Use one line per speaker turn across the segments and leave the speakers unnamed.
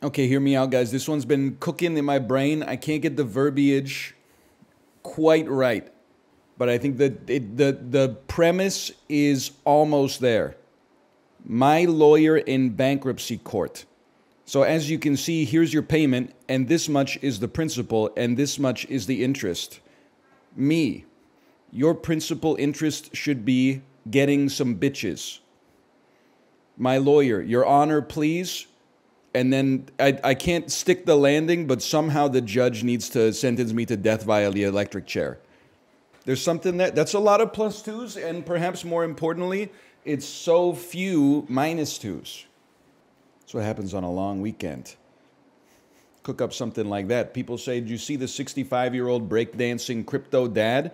Okay, hear me out, guys. This one's been cooking in my brain. I can't get the verbiage quite right, but I think that the premise is almost there. My lawyer in bankruptcy court. So as you can see, here's your payment, and this much is the principal, and this much is the interest. Me, your principal interest should be getting some bitches. My lawyer, your honor, please. And then I can't stick the landing, but somehow the judge needs to sentence me to death via the electric chair. There's something that's a lot of plus twos, and perhaps more importantly, it's so few minus twos. That's what happens on a long weekend. Cook up something like that. People say, "Did you see the 65-year-old breakdancing crypto dad?"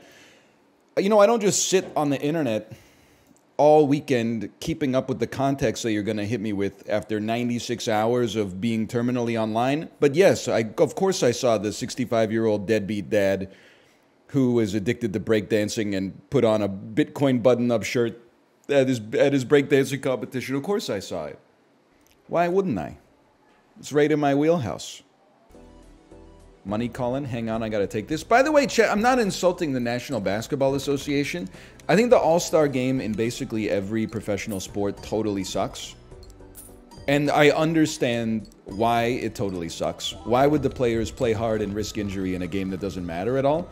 You know, I don't just sit on the internet all weekend keeping up with the context that you're going to hit me with after 96 hours of being terminally online. But yes, of course I saw the 65-year-old deadbeat dad who is addicted to breakdancing and put on a Bitcoin button-up shirt at his breakdancing competition. Of course I saw it. Why wouldn't I? It's right in my wheelhouse. Money calling. Hang on, I got to take this. By the way, Chet, I'm not insulting the National Basketball Association. I think the All-Star game in basically every professional sport totally sucks. And I understand why it totally sucks. Why would the players play hard and risk injury in a game that doesn't matter at all?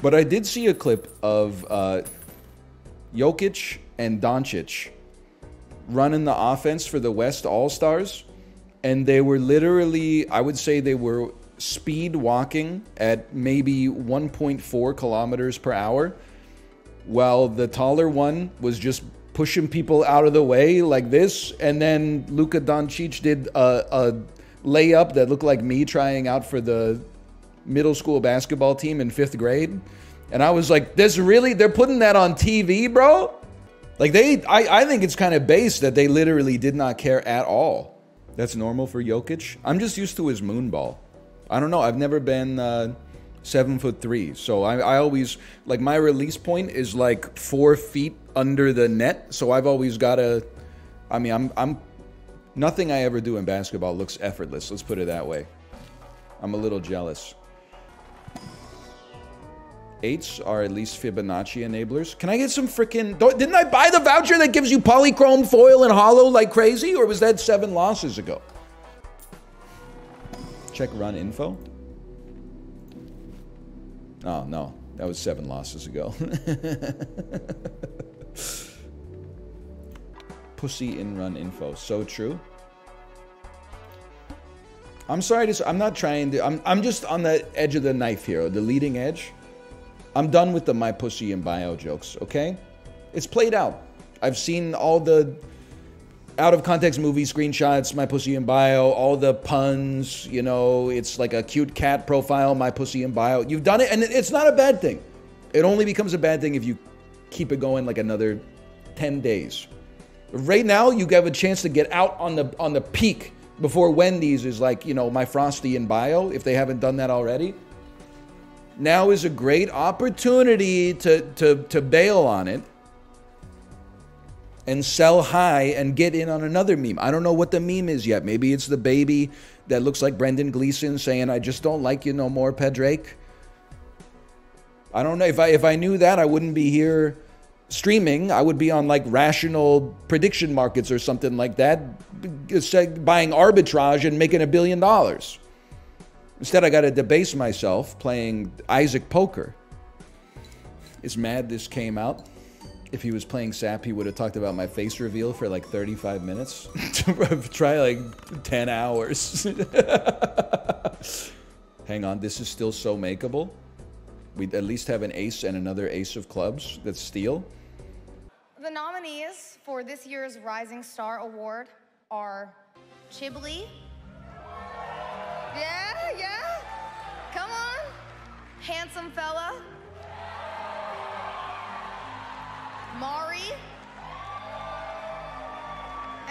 But I did see a clip of Jokic and Doncic running the offense for the West All-Stars. And they were literally, I would say they were speed walking at maybe 1.4 kilometers per hour, while the taller one was just pushing people out of the way like this. And then Luka Doncic did a layup that looked like me trying out for the middle school basketball team in 5th grade. And I was like, they're putting that on TV, bro? Like I think it's kind of base that they literally did not care at all. That's normal for Jokic. I'm just used to his moon ball. I don't know. I've never been 7'3", so I always like my release point is like 4 feet under the net. So I've always got to. I mean, I'm nothing I ever do in basketball looks effortless. Let's put it that way. I'm a little jealous. 8s are at least Fibonacci enablers. Can I get some freaking... Didn't I buy the voucher that gives you polychrome foil and hollow like crazy? Or was that 7 losses ago? Check run info. Oh, no. That was 7 losses ago. Pussy in run info. So true. I'm sorry to say, I'm not trying to... I'm just on the edge of the knife here. The leading edge. I'm done with the my pussy in bio jokes, okay? It's played out. I've seen all the out-of-context movie screenshots, my pussy in bio, all the puns, you know, it's like a cute cat profile, my pussy in bio. You've done it, and it's not a bad thing. It only becomes a bad thing if you keep it going like another 10 days. Right now, you have a chance to get out on the peak before Wendy's is like, you know, my Frosty in bio, if they haven't done that already. Now is a great opportunity to bail on it and sell high and get in on another meme. I don't know what the meme is yet. Maybe it's the baby that looks like Brendan Gleeson saying, "I just don't like you no more, Pedrake." I don't know. If I knew that, I wouldn't be here streaming. I would be on like rational prediction markets or something like that, buying arbitrage and making $1 billion. Instead, I got to debase myself playing Isaac Poker. It's mad this came out. If he was playing SAP, he would have talked about my face reveal for like 35 minutes. Try like 10 hours. Hang on, this is still so makeable. We'd at least have an ace and another ace of clubs. That's steal.
The nominees for this year's Rising Star Award are Chiblee. Yeah. Come on. Handsome fella. Mari.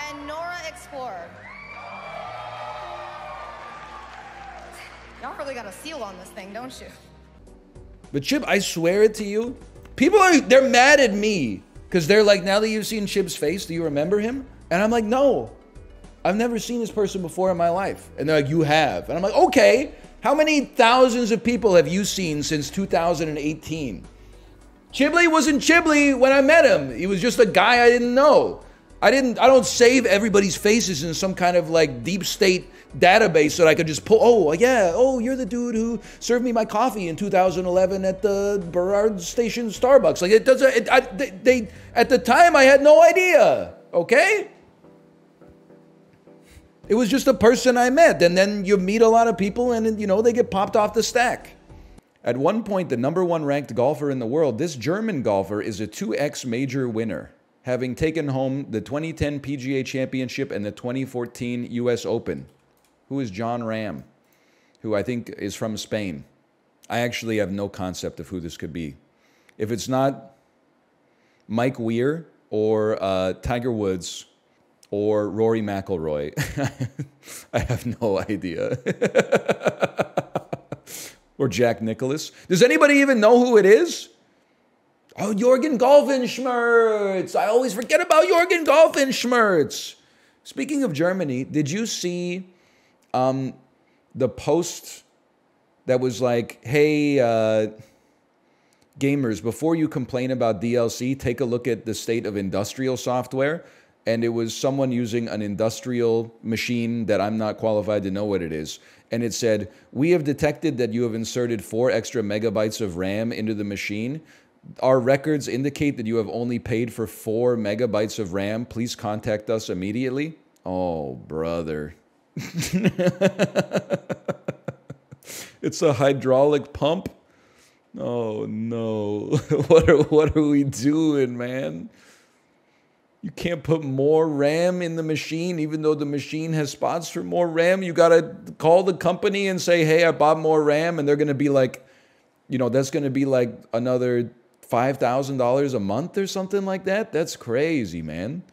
And Nora Explorer. Y'all really got a seal on this thing, don't you?
But Chib, I swear it to you, they're mad at me because they're like, now that you've seen Chib's face, do you remember him? And I'm like, no, I've never seen this person before in my life. And they're like, you have. And I'm like, okay, how many thousands of people have you seen since 2018? Chiblee wasn't Chiblee when I met him. He was just a guy I didn't know. I don't save everybody's faces in some kind of like deep state database so that I could just pull, oh yeah, oh, you're the dude who served me my coffee in 2011 at the Burrard Station Starbucks. Like, it doesn't, they at the time I had no idea, okay? It was just a person I met, and then you meet a lot of people and, you know, they get popped off the stack. At one point, the #1 ranked golfer in the world, this German golfer is a 2x major winner, having taken home the 2010 PGA Championship and the 2014 US Open. Who is John Ram, who I think is from Spain. I actually have no concept of who this could be. If it's not Mike Weir or Tiger Woods or Rory McIlroy, I have no idea. Or Jack Nicklaus. Does anybody even know who it is? Oh, Jorgen Golfenschmerz. I always forget about Jorgen Golfenschmerz. Speaking of Germany, did you see the post that was like, hey, gamers, before you complain about DLC, take a look at the state of industrial software? And it was someone using an industrial machine that I'm not qualified to know what it is. And it said, we have detected that you have inserted 4 extra megabytes of RAM into the machine. Our records indicate that you have only paid for 4 megabytes of RAM. Please contact us immediately. Oh, brother. It's a hydraulic pump? Oh, no. What are we doing, man? You can't put more RAM in the machine, even though the machine has spots for more RAM. You got to call the company and say, hey, I bought more RAM. And they're going to be like, you know, that's going to be like another $5,000 a month or something like that. That's crazy, man.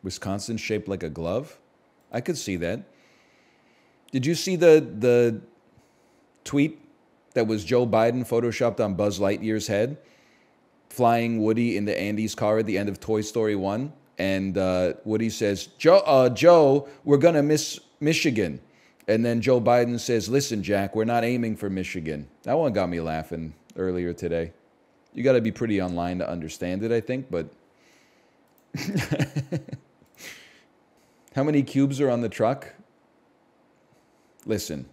Wisconsin shaped like a glove. I could see that. Did you see the tweet that was Joe Biden photoshopped on Buzz Lightyear's head? Flying Woody in the Andy's car at the end of Toy Story 1. And Woody says, Joe, we're going to miss Michigan. And then Joe Biden says, listen, Jack, we're not aiming for Michigan. That one got me laughing earlier today. You got to be pretty online to understand it, I think, but... How many cubes are on the truck? Listen.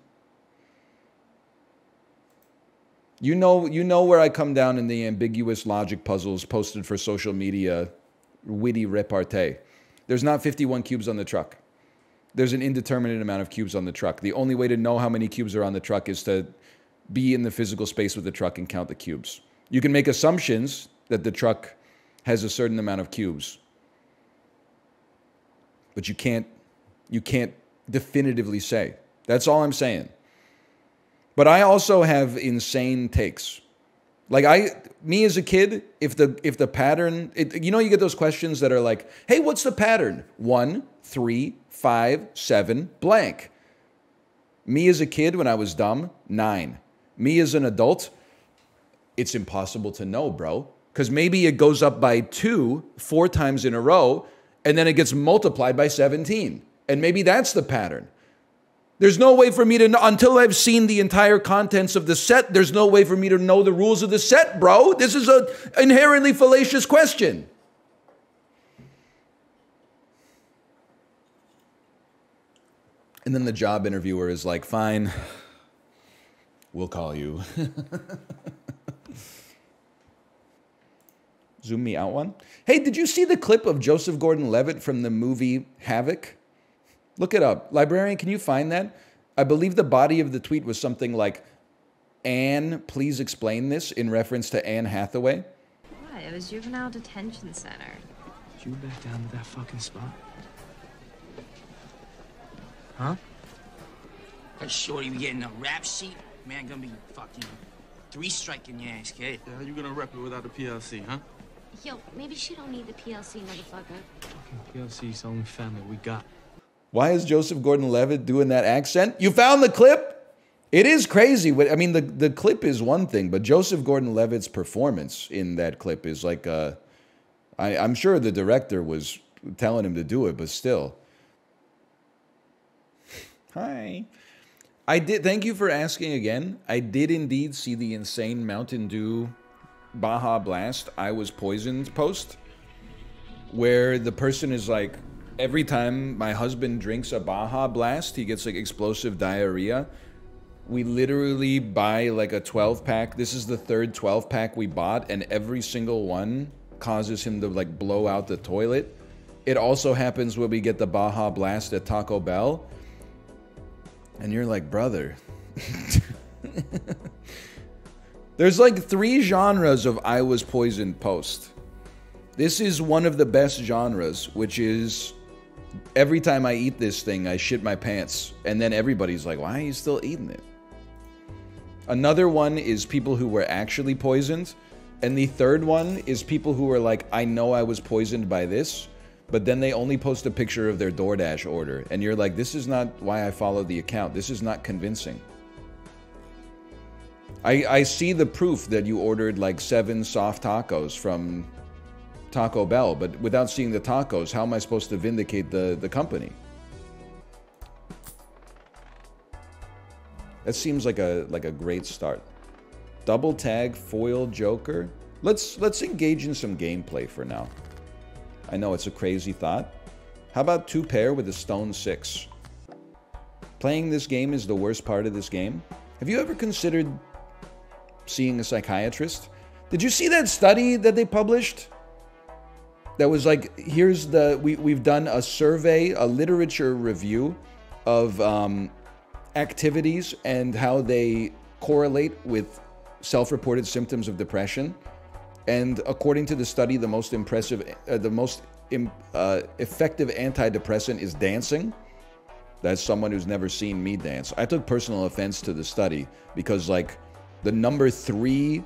You know where I come down in the ambiguous logic puzzles posted for social media, witty repartee. There's not 51 cubes on the truck. There's an indeterminate amount of cubes on the truck. The only way to know how many cubes are on the truck is to be in the physical space with the truck and count the cubes. You can make assumptions that the truck has a certain amount of cubes, but you can't definitively say. That's all I'm saying. But I also have insane takes. Like me as a kid, if the pattern, you know, you get those questions that are like, hey, what's the pattern? 1, 3, 5, 7, blank. Me as a kid, when I was dumb, 9. Me as an adult, it's impossible to know, bro. Because maybe it goes up by 2, 4 times in a row, and then it gets multiplied by 17. And maybe that's the pattern. There's no way for me to know, until I've seen the entire contents of the set, there's no way for me to know the rules of the set, bro. This is an inherently fallacious question. And then the job interviewer is like, fine, we'll call you. Zoom me out one. Hey, did you see the clip of Joseph Gordon-Levitt from the movie Havoc? Look it up. Librarian, can you find that? I believe the body of the tweet was something like, Anne, please explain this, in reference to Anne Hathaway.
What? It was juvenile detention center.
Did you back down to that fucking spot? Huh?
That shorty be getting a rap sheet, man, gonna be fucking 3 striking your ass, kid.
Yeah, how you gonna rep it without the PLC, huh?
Yo, maybe she don't need the PLC, motherfucker.
Fucking PLC's the only family we got.
Why is Joseph Gordon-Levitt doing that accent? You found the clip? It is crazy. I mean, the clip is one thing, but Joseph Gordon-Levitt's performance in that clip is like, I'm sure the director was telling him to do it, but still. Hi. I did. Thank you for asking again. I did indeed see the insane Mountain Dew Baja Blast I Was Poisoned post, where the person is like, every time my husband drinks a Baja Blast, he gets like explosive diarrhea. We literally buy like a 12-pack. This is the third 12-pack we bought, and every single one causes him to like blow out the toilet. It also happens when we get the Baja Blast at Taco Bell. And you're like, brother. There's like 3 genres of I Was Poisoned post. This is one of the best genres, which is every time I eat this thing, I shit my pants. And then everybody's like, why are you still eating it? Another one is people who were actually poisoned. And the third one is people who are like, I know I was poisoned by this. But then they only post a picture of their DoorDash order. And you're like, this is not why I followed the account. This is not convincing. I see the proof that you ordered like 7 soft tacos from Taco Bell. But without seeing the tacos, how am I supposed to vindicate the company? That seems like a great start. Double tag, foil, joker. Let's engage in some gameplay for now. I know it's a crazy thought. How about 2 pair with a stone 6? Playing this game is the worst part of this game. Have you ever considered seeing a psychiatrist? Did you see that study that they published? That was like, here's the, we've done a survey, a literature review of activities and how they correlate with self-reported symptoms of depression. And according to the study, the most effective antidepressant is dancing. That's someone who's never seen me dance. I took personal offense to the study because, like, the number 3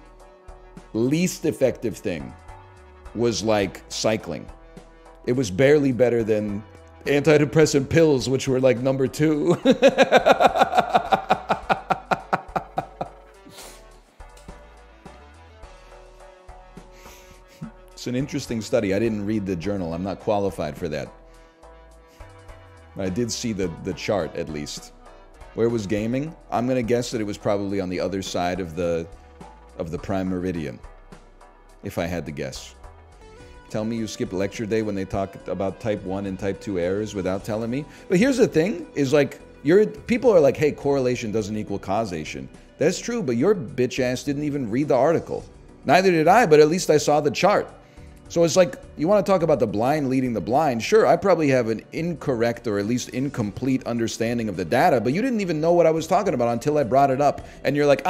least effective thing was, like, cycling. It was barely better than antidepressant pills, which were, like, number 2. It's an interesting study. I didn't read the journal. I'm not qualified for that. I did see the chart, at least. Where was gaming? I'm going to guess that it was probably on the other side of the prime meridian, if I had to guess. Tell me you skipped lecture day when they talk about type 1 and type 2 errors without telling me. But here's the thing, is like, people are like, hey, correlation doesn't equal causation. That's true, but your bitch ass didn't even read the article. Neither did I, but at least I saw the chart. So it's like, you want to talk about the blind leading the blind. Sure, I probably have an incorrect or at least incomplete understanding of the data, but you didn't even know what I was talking about until I brought it up. And you're like,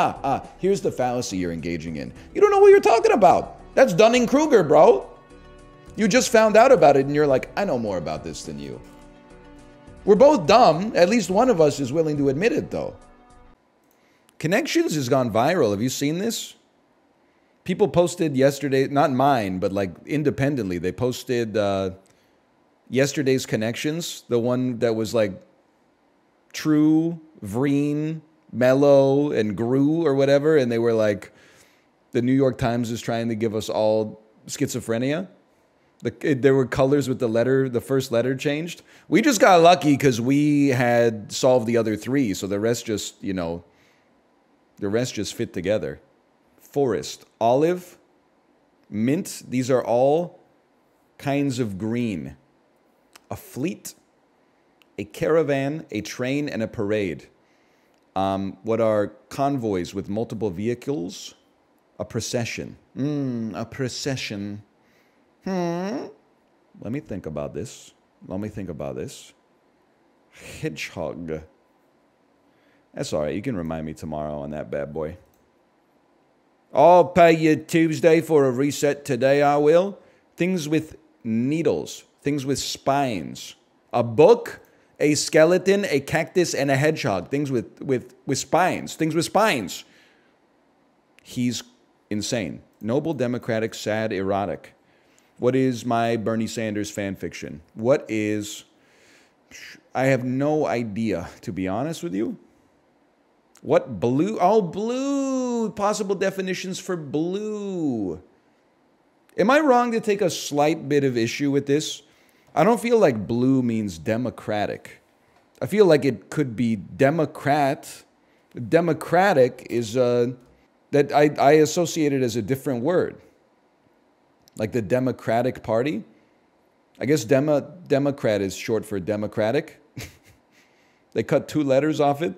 here's the fallacy you're engaging in. You don't know what you're talking about. That's Dunning-Kruger, bro. You just found out about it and you're like, I know more about this than you. We're both dumb. At least one of us is willing to admit it, though. Connections has gone viral. Have you seen this? People posted yesterday, not mine, but like independently, they posted yesterday's Connections, the one that was like True, Vreen, Mellow, and Gru or whatever, and they were like, the New York Times is trying to give us all schizophrenia. There were colors with the first letter changed. We just got lucky because we had solved the other 3, so the rest just, the rest just fit together. Forest, olive, mint, these are all kinds of green. A fleet, a caravan, a train, and a parade. What are convoys with multiple vehicles? A procession. A procession. Let me think about this. Hedgehog. That's all right. You can remind me tomorrow on that bad boy. I'll pay you Tuesday for a reset today, I will. Things with needles. Things with spines. A book, a skeleton, a cactus, and a hedgehog. Things with spines. Things with spines. He's insane. Noble, democratic, sad, erotic. What is my Bernie Sanders fan fiction? What is... I have no idea, to be honest with you. What blue? Oh, blue. Possible definitions for blue. Am I wrong to take a slight bit of issue with this? I don't feel like blue means democratic. I feel like it could be Democrat. Democratic is that I associate it as a different word. Like the Democratic Party. I guess Democrat is short for Democratic. They cut 2 letters off it.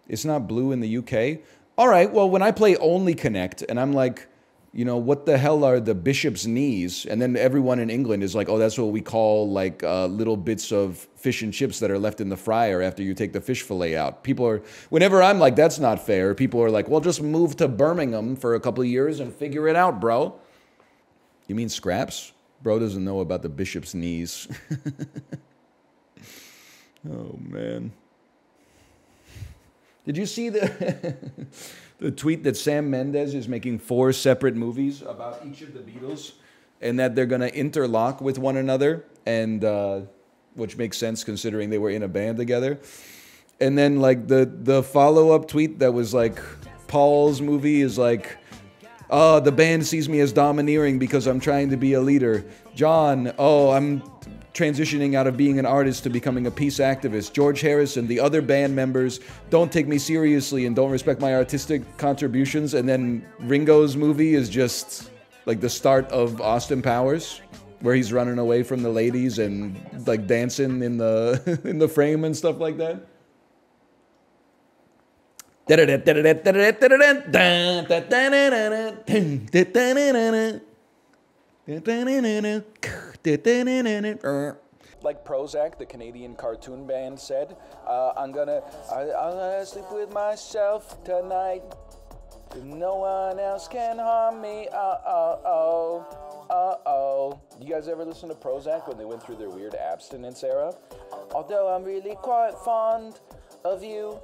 It's not blue in the UK. All right, well, when I play Only Connect and I'm like, you know, what the hell are the bishop's knees? And then everyone in England is like, oh, that's what we call like little bits of fish and chips that are left in the fryer after you take the fish fillet out. People are, whenever I'm like, that's not fair, people are like, well, just move to Birmingham for a couple of years and figure it out, bro. You mean scraps? Bro doesn't know about the bishop's knees. Oh, man. Did you see the the tweet that Sam Mendes is making 4 separate movies about each of the Beatles and that they're going to interlock with one another, and which makes sense considering they were in a band together. And then like the follow-up tweet that was like Paul's movie is like, oh, the band sees me as domineering because I'm trying to be a leader. John, oh, I'm transitioning out of being an artist to becoming a peace activist. George Harrison, the other band members don't take me seriously and don't respect my artistic contributions. And then Ringo's movie is just like the start of Austin Powers, where he's running away from the ladies and like dancing in the in the frame and stuff like that. Like Prozac, the Canadian cartoon band, said, I'm gonna sleep with myself tonight. If no one else can harm me, You guys ever listen to Prozac when they went through their weird abstinence era? Although I'm really quite fond of you,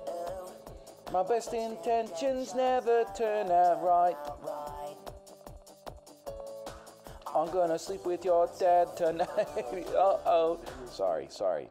my best intentions never turn out right. I'm gonna sleep with your dad tonight. Sorry.